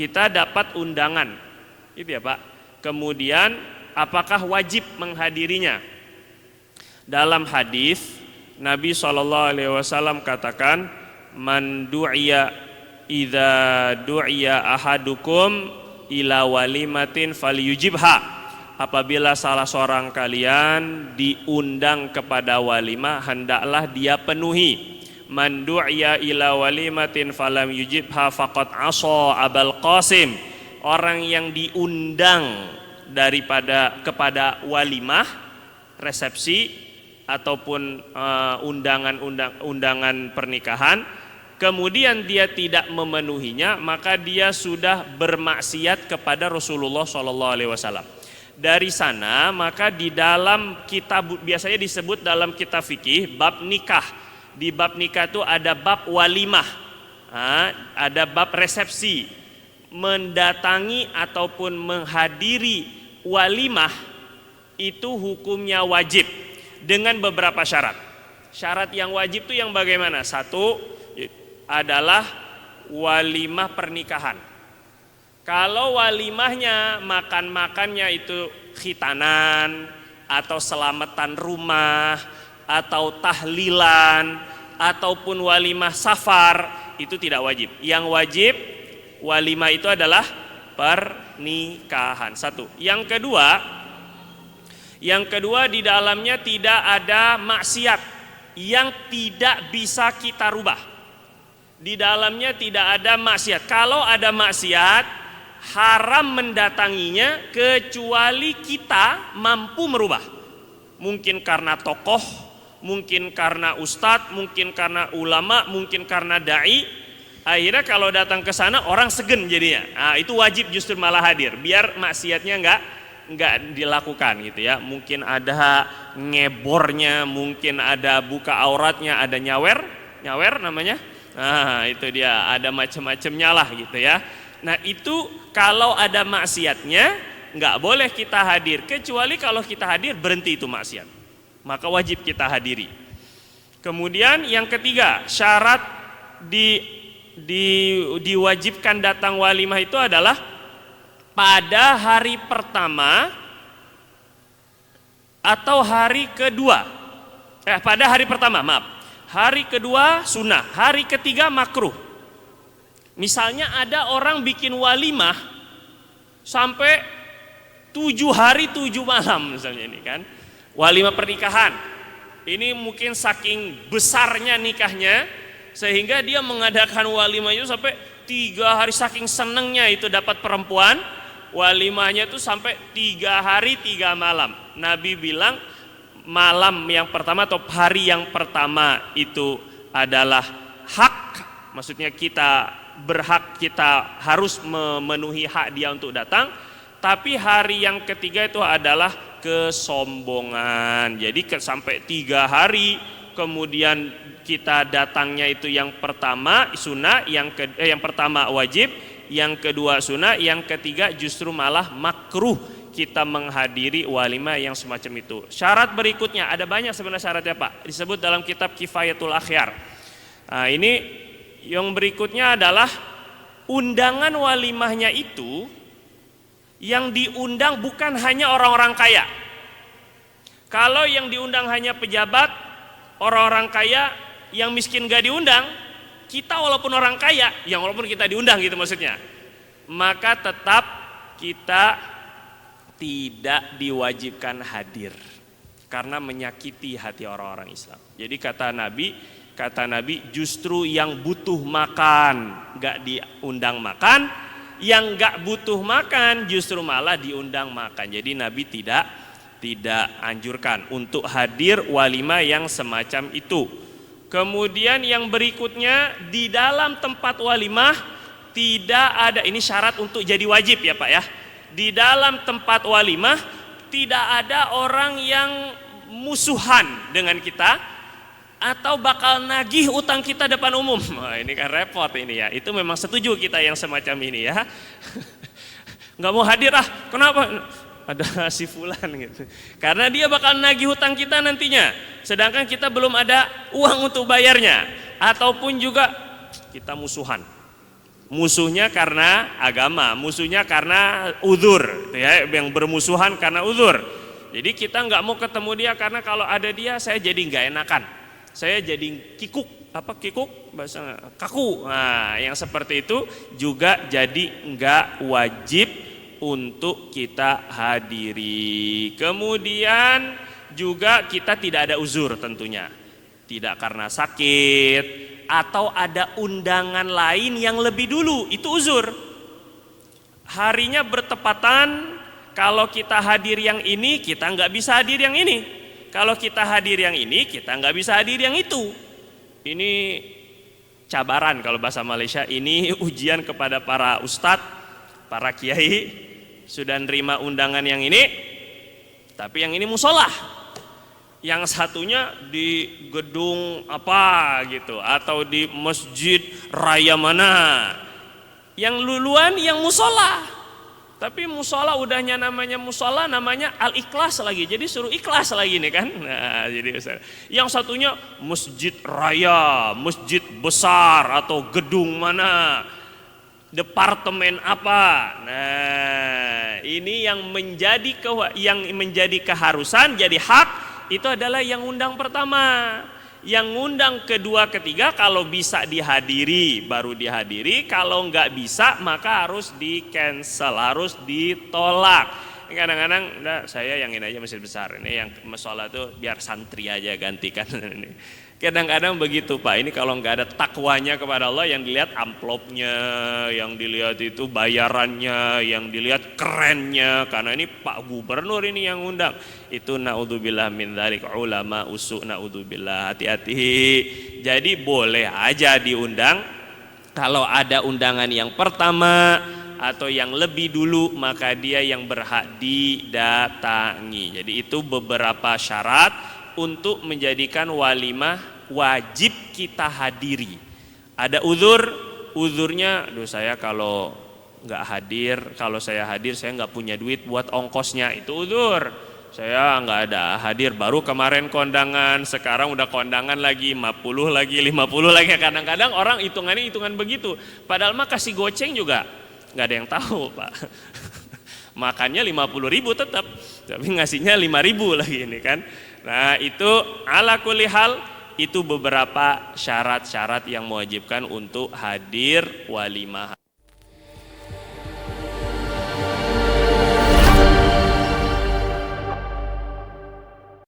kita dapat undangan, itu ya Pak. Kemudian apakah wajib menghadirinya? Dalam hadis Nabi SAW katakan, man du'iya idza du'iya ahadukum ila walimatin falyujibha. Apabila salah seorang kalian diundang kepada walimah, hendaklah dia penuhi. Man du'iya ila walimatin falam yujibha faqad asa Abul Qasim. Orang yang diundang kepada walimah, resepsi ataupun undangan pernikahan, kemudian dia tidak memenuhinya, maka dia sudah bermaksiat kepada Rasulullah SAW. Dari sana maka di dalam kitab, biasanya disebut dalam kitab fikih bab nikah. Di bab nikah itu ada bab walimah, ada bab resepsi. Mendatangi ataupun menghadiri walimah itu hukumnya wajib dengan beberapa syarat. Syarat yang wajib itu yang bagaimana? Satu adalah walimah pernikahan. Kalau walimahnya makan-makannya itu khitanan atau selamatan rumah atau tahlilan ataupun walimah safar, itu tidak wajib. Yang wajib walimah itu adalah pernikahan. Satu. Yang kedua di dalamnya tidak ada maksiat yang tidak bisa kita rubah. Di dalamnya tidak ada maksiat. Kalau ada maksiat, haram mendatanginya kecuali kita mampu merubah. Mungkin karena tokoh, mungkin karena ustadz, mungkin karena ulama, mungkin karena dai. Akhirnya kalau datang ke sana orang segen jadinya. Nah, itu wajib justru malah hadir biar maksiatnya enggak dilakukan gitu ya. Mungkin ada ngebornya, mungkin ada buka auratnya, ada nyawer namanya. Nah, itu dia, ada macam-macamnya lah gitu ya. Nah, itu kalau ada maksiatnya nggak boleh kita hadir, kecuali kalau kita hadir berhenti itu maksiat, maka wajib kita hadiri. Kemudian yang ketiga, syarat diwajibkan datang walimah itu adalah pada hari pertama atau hari kedua. Pada hari pertama, hari kedua sunnah, hari ketiga makruh. Misalnya ada orang bikin walimah sampai 7 hari 7 malam misalnya, ini kan walimah pernikahan. Ini mungkin saking besarnya nikahnya sehingga dia mengadakan walimah itu sampai 3 hari, saking senengnya itu dapat perempuan. Walimahnya itu sampai 3 hari 3 malam. Nabi bilang malam yang pertama atau hari yang pertama itu adalah hak, maksudnya kita berhak, kita harus memenuhi hak dia untuk datang. Tapi hari yang ketiga itu adalah kesombongan. Jadi sampai 3 hari kemudian kita datangnya itu yang pertama sunnah, yang pertama wajib, yang kedua sunnah, yang ketiga justru malah makruh kita menghadiri walimah yang semacam itu. Syarat berikutnya ada banyak sebenarnya syaratnya Pak, disebut dalam kitab Kifayatul Akhyar. Nah, ini yang berikutnya adalah undangan walimahnya itu yang diundang bukan hanya orang-orang kaya. Kalau yang diundang hanya pejabat, orang-orang kaya, yang miskin gak diundang, kita walaupun orang kaya, yang walaupun kita diundang gitu maksudnya, maka tetap kita tidak diwajibkan hadir karena menyakiti hati orang-orang Islam. Jadi kata Nabi justru yang butuh makan gak diundang makan, yang gak butuh makan justru malah diundang makan. Jadi Nabi tidak anjurkan untuk hadir walimah yang semacam itu. Kemudian yang berikutnya, di dalam tempat walimah tidak ada, ini syarat untuk jadi wajib ya Pak ya. Di dalam tempat walimah tidak ada orang yang musuhan dengan kita atau bakal nagih utang kita depan umum. Wah, ini kan repot ini ya. Itu memang setuju kita yang semacam ini ya. Nggak mau hadir kenapa? Ada si fulan gitu. Karena dia bakal nagih hutang kita nantinya. Sedangkan kita belum ada uang untuk bayarnya. Ataupun juga kita musuhan. Musuhnya karena agama, musuhnya karena uzur, ya, yang bermusuhan karena uzur. Jadi kita nggak mau ketemu dia karena kalau ada dia saya jadi nggak enakan, saya jadi kikuk, apa kikuk bahasa kaku. Nah, yang seperti itu juga jadi nggak wajib untuk kita hadiri. Kemudian juga kita tidak ada uzur tentunya, tidak karena sakit atau ada undangan lain yang lebih dulu, itu uzur. Harinya bertepatan, kalau kita hadir yang ini kita nggak bisa hadir yang ini, kalau kita hadir yang ini kita nggak bisa hadir yang itu. Ini cabaran kalau bahasa Malaysia, ini ujian kepada para ustadz, para kiai. Sudah nerima undangan yang ini, tapi yang ini musola, yang satunya di gedung apa gitu, atau di masjid raya mana. Yang luluan yang musola, tapi musola udahnya namanya musola, namanya al-ikhlas lagi, jadi suruh ikhlas lagi nih kan. Nah, jadi yang satunya masjid raya, masjid besar atau gedung mana, departemen apa. Nah, ini yang menjadi keharusan, jadi hak, itu adalah yang undang pertama. Yang undang kedua, ketiga kalau bisa dihadiri baru dihadiri, kalau nggak bisa maka harus di cancel, harus ditolak. Kadang-kadang saya yang ini aja masjid besar, ini yang musola tuh biar santri aja gantikan. Kadang-kadang begitu Pak, ini kalau nggak ada takwanya kepada Allah, yang dilihat amplopnya, yang dilihat itu bayarannya, yang dilihat kerennya, karena ini Pak Gubernur ini yang undang. Itu naudzubillah min dzalik, ulama usuk, naudzubillah, hati-hati. Jadi boleh aja diundang, kalau ada undangan yang pertama atau yang lebih dulu maka dia yang berhak didatangi. Jadi itu beberapa syarat untuk menjadikan walimah wajib kita hadiri. Ada uzurnya, aduh saya kalau nggak hadir, kalau saya hadir saya nggak punya duit buat ongkosnya, itu uzur. Saya nggak ada hadir, baru kemarin kondangan, sekarang udah kondangan lagi 50 lagi 50 lagi. Kadang-kadang orang hitungannya hitungan begitu, padahal mah kasih goceng juga nggak ada yang tahu Pak. Makannya 50.000 tetap, tapi ngasihnya 5.000 lagi ini kan. Nah itu ala kulli hal, itu beberapa syarat-syarat yang mewajibkan untuk hadir walimah.